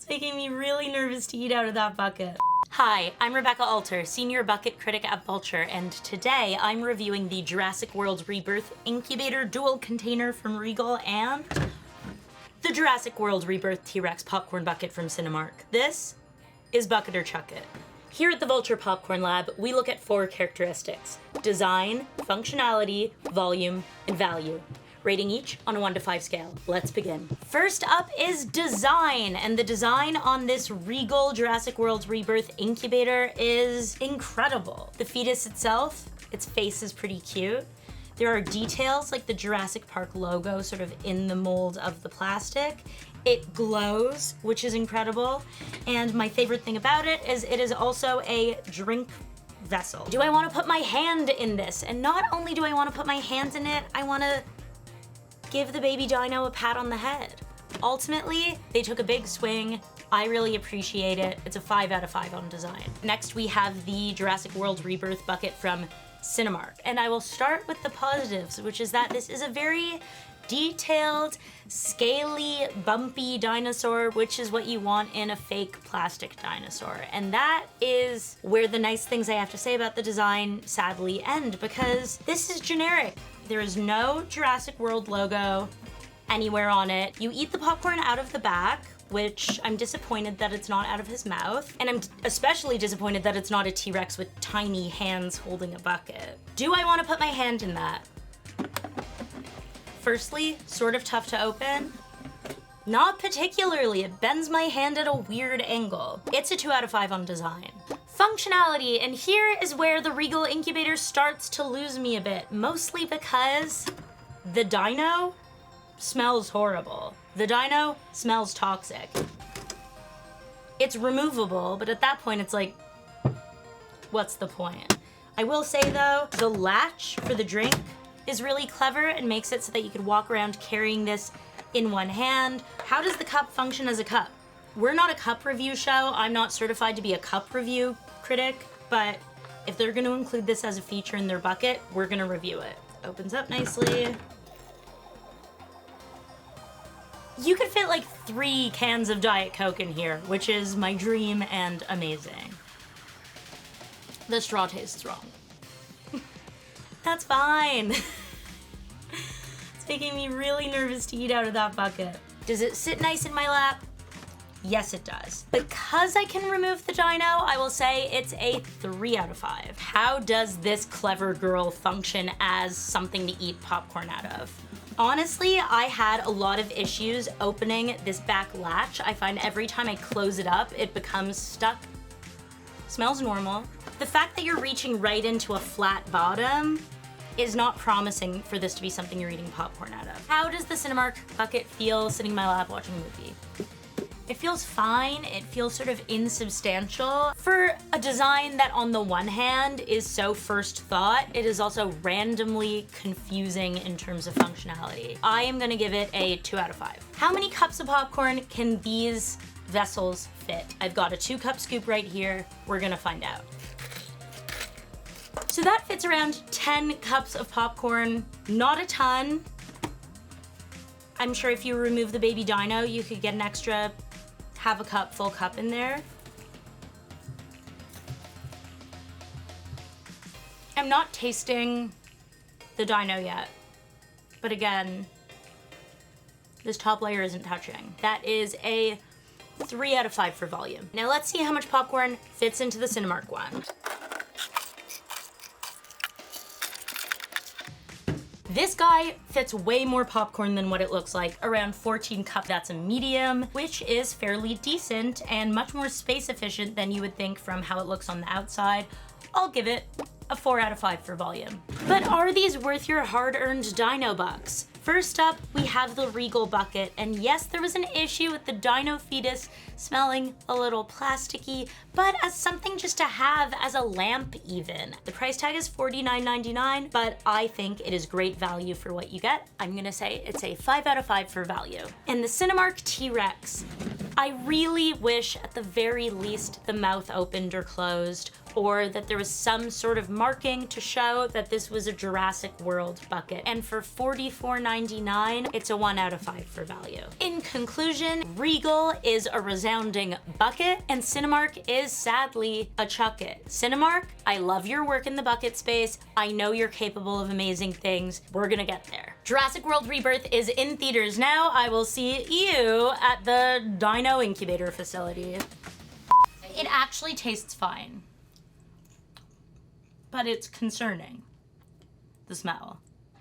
It's making me really nervous to eat out of that bucket. Hi, I'm Rebecca Alter, Senior Bucket Critic at Vulture, and today I'm reviewing the Jurassic World Rebirth Incubator Dual Container from Regal and the Jurassic World Rebirth T-Rex Popcorn Bucket from Cinemark. This is Bucket or Chuck It. Here at the Vulture Popcorn Lab, we look at 4 characteristics: design, functionality, volume, and value, rating each on a 1 to 5 scale. Let's begin. First up is design, and the design on this Regal Jurassic World Rebirth Incubator is incredible. The fetus itself, its face is pretty cute. There are details like the Jurassic Park logo sort of in the mold of the plastic. It glows, which is incredible. And my favorite thing about it is also a drink vessel. Do I want to put my hand in this? And not only do I want to put my hands in it, I want to give the baby dino a pat on the head. Ultimately, they took a big swing. I really appreciate it. It's a 5 out of 5 on design. Next, we have the Jurassic World Rebirth bucket from Cinemark. And I will start with the positives, which is that this is a very detailed, scaly, bumpy dinosaur, which is what you want in a fake plastic dinosaur. And that is where the nice things I have to say about the design sadly end, because this is generic. There is no Jurassic World logo anywhere on it. You eat the popcorn out of the back, which I'm disappointed that it's not out of his mouth. And I'm especially disappointed that it's not a T-Rex with tiny hands holding a bucket. Do I want to put my hand in that? Firstly, sort of tough to open. Not particularly, it bends my hand at a weird angle. It's a 2 out of 5 on design. Functionality, and here is where the Regal Incubator starts to lose me a bit, mostly because the dino smells horrible. The dino smells toxic. It's removable, but at that point it's like, what's the point? I will say though, the latch for the drink is really clever and makes it so that you could walk around carrying this in one hand. How does the cup function as a cup? We're not a cup review show. I'm not certified to be a cup review critic, but if they're gonna include this as a feature in their bucket, we're gonna review it. Opens up nicely. You could fit like 3 cans of Diet Coke in here, which is my dream and amazing. The straw tastes wrong. That's fine. It's making me really nervous to eat out of that bucket. Does it sit nice in my lap? Yes, it does. Because I can remove the dino, I will say it's a 3 out of 5. How does this clever girl function as something to eat popcorn out of? Honestly, I had a lot of issues opening this back latch. I find every time I close it up, it becomes stuck. Smells normal. The fact that you're reaching right into a flat bottom is not promising for this to be something you're eating popcorn out of. How does the Cinemark bucket feel sitting in my lap watching a movie? It feels fine. It feels sort of insubstantial. For a design that on the one hand is so first thought, it is also randomly confusing in terms of functionality. I am gonna give it a 2 out of 5. How many cups of popcorn can these vessels fit? I've got a 2-cup scoop right here. We're gonna find out. So that fits around 10 cups of popcorn, not a ton. I'm sure if you remove the baby dino, you could get an extra half a cup, full cup in there. I'm not tasting the dino yet, but again, this top layer isn't touching. That is a 3 out of 5 for volume. Now let's see how much popcorn fits into the Cinemark one. This guy fits way more popcorn than what it looks like, around 14 cups. That's a medium, which is fairly decent and much more space efficient than you would think from how it looks on the outside. I'll give it a 4 out of 5 for volume. But are these worth your hard-earned dino bucks? First up, we have the Regal bucket, and yes, there was an issue with the dino fetus smelling a little plasticky, but as something just to have as a lamp even. The price tag is $49.99, but I think it is great value for what you get. I'm gonna say it's a 5 out of 5 for value. And the Cinemark T-Rex. I really wish at the very least the mouth opened or closed, or that there was some sort of marking to show that this was a Jurassic World bucket. And for $44.99, it's a 1 out of 5 for value. In conclusion, Regal is a resounding bucket, and Cinemark is sadly a chuck it. Cinemark, I love your work in the bucket space. I know you're capable of amazing things. We're gonna get there. Jurassic World Rebirth is in theaters now. I will see you at the DINO incubator facility. It actually tastes fine, but it's concerning, the smell.